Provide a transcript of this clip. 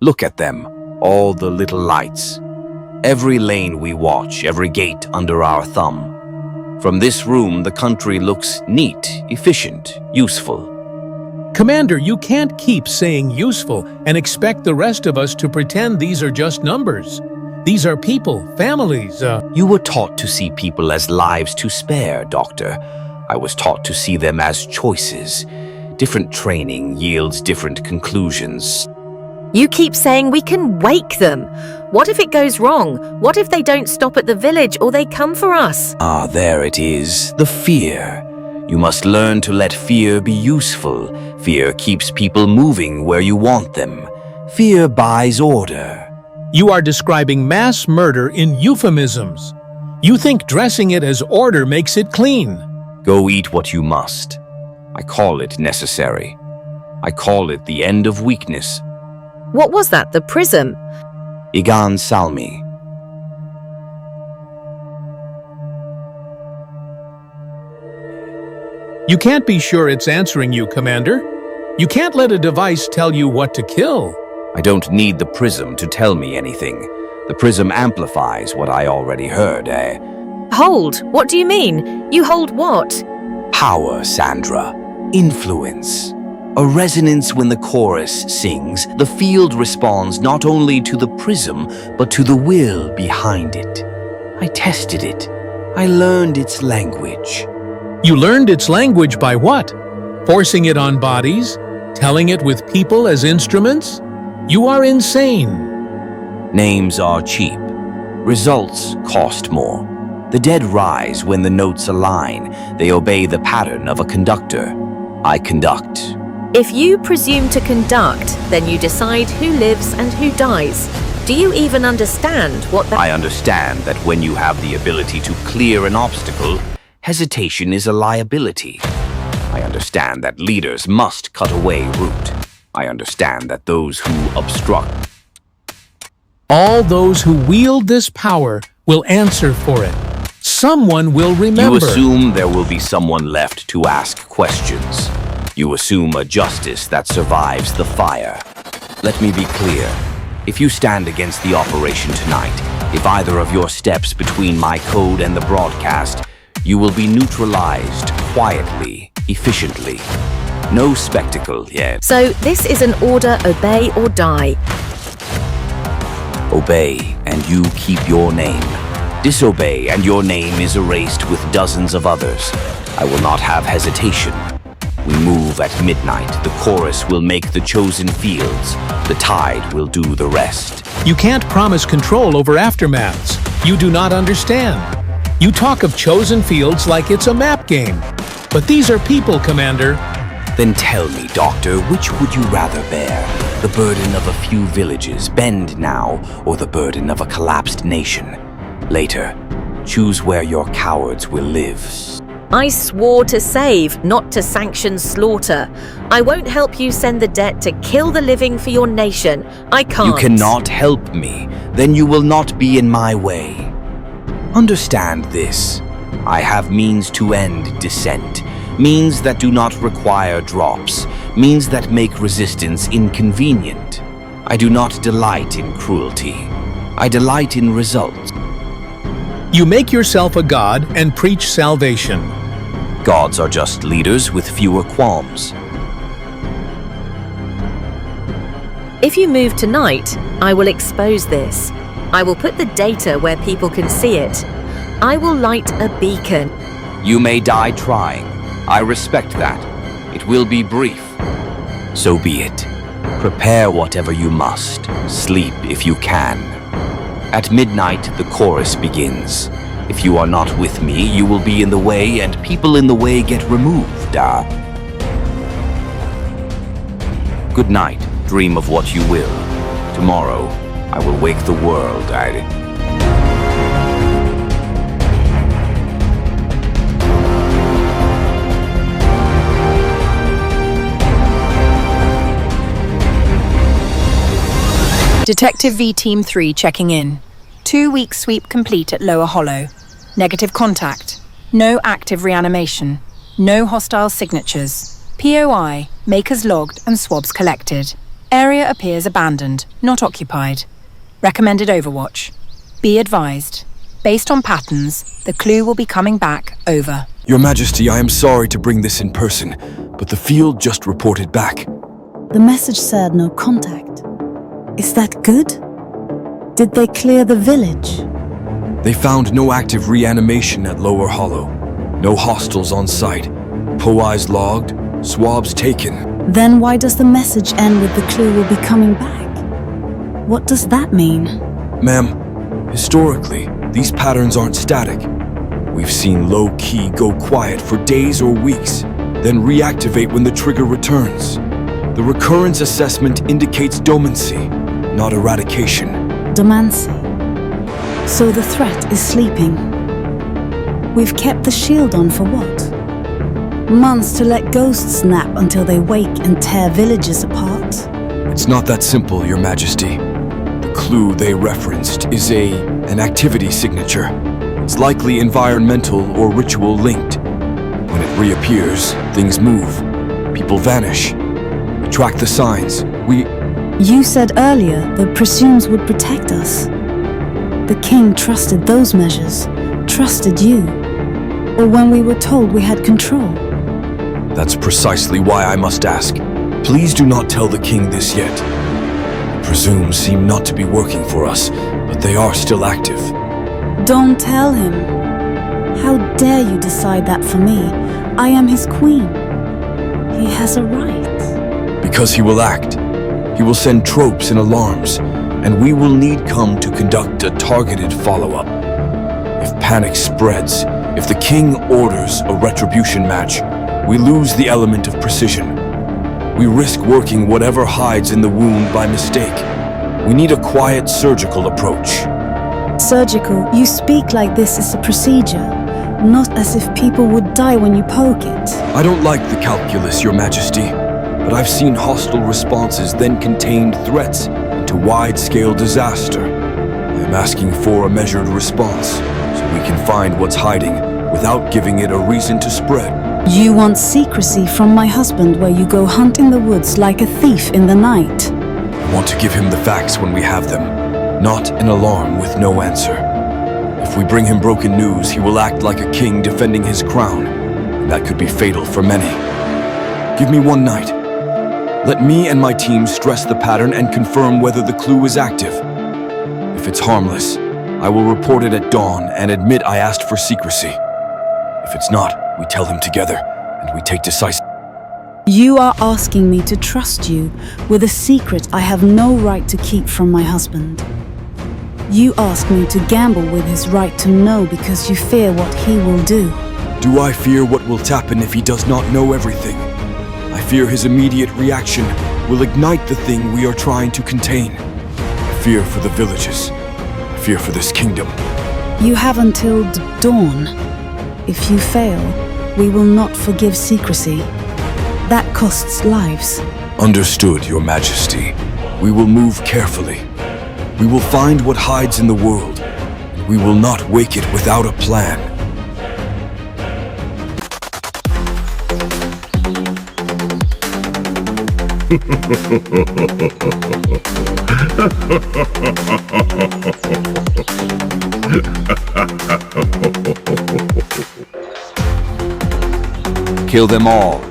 Look at them, all the little lights. Every lane we watch, every gate under our thumb. From this room, the country looks neat, efficient, useful. Commander, you can't keep saying useful and expect the rest of us to pretend these are just numbers. These are people, families. You were taught to see people as lives to spare, Doctor. I was taught to see them as choices. Different training yields different conclusions. You keep saying we can wake them. What if it goes wrong? What if they don't stop at the village or they come for us? Ah, there it is, the fear. You must learn to let fear be useful. Fear keeps people moving where you want them. Fear buys order. You are describing mass murder in euphemisms. You think dressing it as order makes it clean. Go eat what you must. I call it necessary. I call it the end of weakness. What was that, the prism? Igan Salmi. You can't be sure it's answering you, Commander. You can't let a device tell you what to kill. I don't need the prism to tell me anything. The prism amplifies what I already heard, Hold, what do you mean? You hold what? Power, Sandra. Influence. A resonance when the chorus sings. The field responds not only to the prism, but to the will behind it. I tested it. I learned its language. You learned its language by what? Forcing it on bodies? Telling it with people as instruments? You are insane. Names are cheap. Results cost more. The dead rise when the notes align. They obey the pattern of a conductor. I conduct. If you presume to conduct, then you decide who lives and who dies. Do you even understand what that— I understand that when you have the ability to clear an obstacle, hesitation is a liability. I understand that leaders must cut away route. I understand that those who obstruct— All those who wield this power will answer for it. Someone will remember. You assume there will be someone left to ask questions. You assume a justice that survives the fire. Let me be clear. If you stand against the operation tonight, if either of your steps between my code and the broadcast, you will be neutralized quietly, efficiently. No spectacle yet. So this is an order, obey or die. Obey, and you keep your name. Disobey, and your name is erased with dozens of others. I will not have hesitation. We move at midnight. The chorus will make the chosen fields. The tide will do the rest. You can't promise control over aftermaths. You do not understand. You talk of chosen fields like it's a map game. But these are people, Commander. Then tell me, Doctor, which would you rather bear? The burden of a few villages, bend now, or the burden of a collapsed nation? Later, choose where your cowards will live. I swore to save, not to sanction slaughter. I won't help you send the debt to kill the living for your nation. I can't. You cannot help me. Then you will not be in my way. Understand this. I have means to end dissent. Means that do not require drops. Means that make resistance inconvenient. I do not delight in cruelty. I delight in results. You make yourself a god and preach salvation. Gods are just leaders with fewer qualms. If you move tonight, I will expose this. I will put the data where people can see it. I will light a beacon. You may die trying. I respect that. It will be brief. So be it. Prepare whatever you must. Sleep if you can. At midnight, the chorus begins. If you are not with me, you will be in the way, and people in the way get removed. Good night. Dream of what you will. Tomorrow, I will wake the world. Detective V Team 3 checking in. 2-week sweep complete at Lower Hollow. Negative contact. No active reanimation. No hostile signatures. POI, makers logged and swabs collected. Area appears abandoned, not occupied. Recommended overwatch. Be advised. Based on patterns, the clue will be coming back over. Your Majesty, I am sorry to bring this in person, but the field just reported back. The message said no contact. Is that good? Did they clear the village? They found no active reanimation at Lower Hollow. No hostiles on site. POIs logged, swabs taken. Then why does the message end with the clue will be coming back? What does that mean? Ma'am, historically, these patterns aren't static. We've seen low-key go quiet for days or weeks, then reactivate when the trigger returns. The recurrence assessment indicates dormancy, not eradication. Dormancy. So the threat is sleeping. We've kept the shield on for what? Months to let ghosts nap until they wake and tear villages apart? It's not that simple, Your Majesty. The clue they referenced is an activity signature. It's likely environmental or ritual linked. When it reappears, things move. People vanish. We track the signs. You said earlier the presumes would protect us. The king trusted those measures, trusted you. Or when we were told we had control. That's precisely why I must ask. Please do not tell the king this yet. The presumes seem not to be working for us, but they are still active. Don't tell him. How dare you decide that for me? I am his queen. He has a right. Because he will act. He will send tropes and alarms, and we will need come to conduct a targeted follow-up. If panic spreads, if the king orders a retribution match, we lose the element of precision. We risk working whatever hides in the wound by mistake. We need a quiet surgical approach. Surgical, you speak like this is a procedure, not as if people would die when you poke it. I don't like the calculus, Your Majesty, but I've seen hostile responses then contained threats into wide-scale disaster. I'm asking for a measured response, so we can find what's hiding without giving it a reason to spread. You want secrecy from my husband where you go hunt in the woods like a thief in the night. I want to give him the facts when we have them, not an alarm with no answer. If we bring him broken news, he will act like a king defending his crown, and that could be fatal for many. Give me one night. Let me and my team stress the pattern and confirm whether the clue is active. If it's harmless, I will report it at dawn and admit I asked for secrecy. If it's not, we tell him together, and we take decisive... You are asking me to trust you with a secret I have no right to keep from my husband. You ask me to gamble with his right to know because you fear what he will do. Do I fear what will happen if he does not know everything? I fear his immediate reaction will ignite the thing we are trying to contain. I fear for the villages. I fear for this kingdom. You have until dawn. If you fail, we will not forgive secrecy. That costs lives. Understood, Your Majesty. We will move carefully. We will find what hides in the world. We will not wake it without a plan. Kill them all.